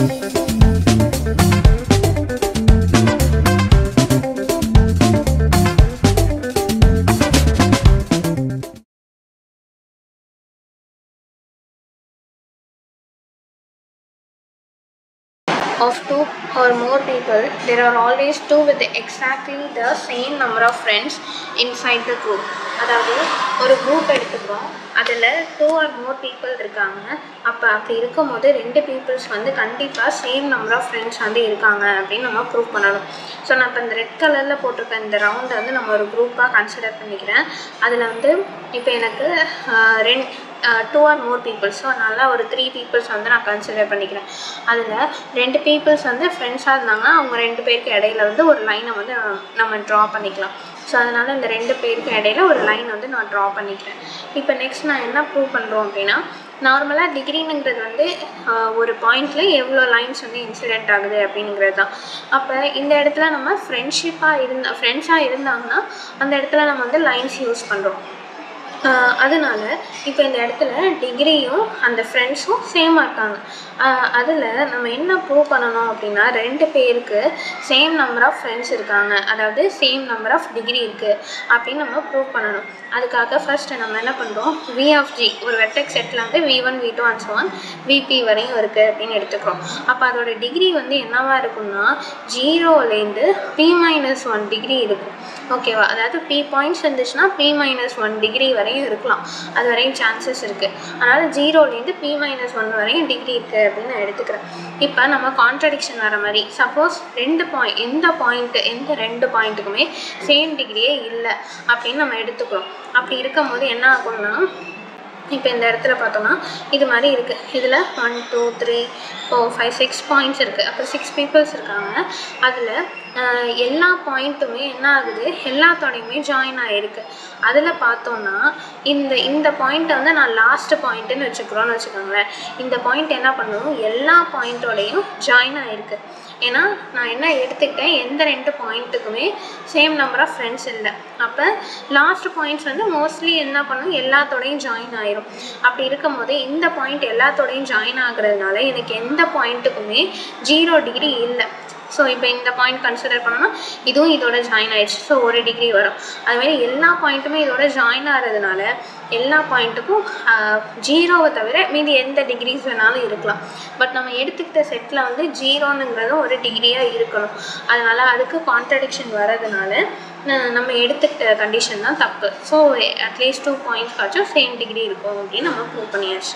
Of two or more people, there are always two with exactly the same number of friends inside the group. அதாவது ஒரு group எடுத்துக்கிறோம், அதில் 2 or more people இருக்காங்க. அப்போ அப்படி இருக்கும்போது 2 peoples வந்து கண்டிப்பாக சேம் நம்பர் ஆஃப் ஃப்ரெண்ட்ஸ் வந்து இருக்காங்க அப்படின்னு நம்ம ப்ரூவ் பண்ணணும். ஸோ நான் இப்போ இந்த ரெட் கலரில் போட்டிருக்க இந்த ரவுண்டை வந்து நம்ம ஒரு குரூப்பாக கன்சிடர் பண்ணிக்கிறேன். அதில் வந்து இப்போ எனக்கு 2 or more people, ஸோ அதனால் ஒரு 3 peoples வந்து நான் கன்சிடர் பண்ணிக்கிறேன். அதில் 2 peoples வந்து ஃப்ரெண்ட்ஸாக இருந்தாங்கன்னா அவங்க 2 பேருக்கு இடையில வந்து ஒரு லைனை வந்து நம்ம ட்ரா பண்ணிக்கலாம். ஸோ அதனால் இந்த 2 பேருக்கு இடையில ஒரு லைன் வந்து நான் ட்ரா பண்ணிக்கிறேன். இப்போ நெக்ஸ்ட் நான் என்ன ப்ரூவ் பண்ணுறோம் அப்படின்னா, நார்மலாக டிகிரிங்கிறது வந்து ஒரு பாயிண்டில் எவ்வளோ லைன்ஸ் வந்து இன்சிடெண்ட் ஆகுது அப்படிங்கிறது தான். அப்போ இந்த இடத்துல நம்ம ஃப்ரெண்ட்ஸாக இருந்தாங்கன்னா அந்த இடத்துல நம்ம வந்து லைன்ஸ் யூஸ் பண்ணுறோம். அதனால் இப்போ இந்த இடத்துல டிகிரியும் அந்த ஃப்ரெண்ட்ஸும் சேமாக இருக்காங்க. அதில் நம்ம என்ன ப்ரூவ் பண்ணணும் அப்படின்னா, 2 பேருக்கு சேம் நம்பர் ஆஃப் ஃப்ரெண்ட்ஸ் இருக்காங்க, அதாவது சேம் நம்பர் ஆஃப் டிகிரி இருக்குது அப்படின்னு நம்ம ப்ரூவ் பண்ணணும். அதுக்காக ஃபர்ஸ்ட் நம்ம என்ன பண்ணுறோம், V of G ஒரு வெர்டெக்ஸ் செட்டில் வந்து V1 V2 and so on VP வரையும் இருக்குது அப்படின்னு எடுத்துக்கிறோம். அப்போ அதோட டிகிரி வந்து என்னவா இருக்குன்னா 0லேருந்து P-1 டிகிரி இருக்கும். ஓகேவா? அதாவது P பாயிண்ட்ஸ் இருந்துச்சுன்னா P-1 டிகிரி வரையும் இருக்கலாம், அது வரையும் சான்சஸ் இருக்குது. அதனால் 0லேருந்து P-1 வரையும் டிகிரி இருக்குது அப்படின்னு நான் எடுத்துக்கிறேன். இப்போ நம்ம கான்ட்ரடிக்ஷன் வர மாதிரி சப்போஸ் எந்த 2 பாயிண்ட்டுக்குமே சேம் டிகிரியே இல்லை அப்படின்னு நம்ம எடுத்துக்கிறோம். அப்படி இருக்கும்போது என்ன ஆகும்னா, இப்போ இந்த இடத்துல பார்த்தோம்னா இது மாதிரி இருக்குது. இதில் 1 2 3 4 5 6 பாயிண்ட்ஸ் இருக்குது. அப்போ 6 peoples இருக்காங்க. அதில் எல்லா பாயிண்ட்டுமே என்ன ஆகுது, எல்லாத்தோடையுமே ஜாயின் ஆகிருக்கு. அதில் பார்த்தோன்னா இந்த பாயிண்ட்டை வந்து நான் லாஸ்ட் பாயிண்ட்டுன்னு வச்சுக்கோங்களேன். இந்த பாயிண்ட் என்ன பண்ணுவோம், எல்லா பாயிண்ட்டோடையும் ஜாயின் ஆகிருக்கு. ஏன்னா நான் என்ன எடுத்துக்கிட்டேன், எந்த 2 பாயிண்ட்டுக்குமே சேம் நம்பர் ஆஃப் ஃப்ரெண்ட்ஸ் இல்லை. அப்போ லாஸ்ட் பாயிண்ட்ஸ் வந்து மோஸ்ட்லி என்ன பண்ணும், எல்லாத்தோடையும் ஜாயின் ஆகிரும். அப்படி இருக்கும் போது இந்த பாயிண்ட் எல்லாத்தோடையும் ஜாயின் ஆகுறதுனால எனக்கு எந்த பாயிண்ட்டுக்குமே 0 டிகிரி இல்லை. ஸோ இப்போ இந்த பாயிண்ட் கன்சிடர் பண்ணோன்னா இதுவும் இதோட ஜாயின் ஆகிடுச்சு, ஸோ 1 டிகிரி வரும். அதுமாதிரி எல்லா பாயிண்ட்டுமே இதோட ஜாயின் ஆகிறதுனால எல்லா பாயிண்ட்டுக்கும் 0வை தவிர மீதி எந்த டிகிரிஸ் வேணாலும் இருக்கலாம். பட் நம்ம எடுத்துக்கிட்ட செட்டில் வந்து 0ங்கிறது ஒரு டிகிரியாக இருக்கணும். அதனால் அதுக்கு கான்ட்ரடிக்ஷன் வர்றதுனால நம்ம எடுத்துக்கிட்ட கண்டிஷன் தான் தப்பு. ஸோ அட்லீஸ்ட் 2 பாயிண்ட்ஸ்க்காச்சும் சேம் டிகிரி இருக்கும் அப்படின்னு நம்ம ப்ரூவ் பண்ணியாச்சு.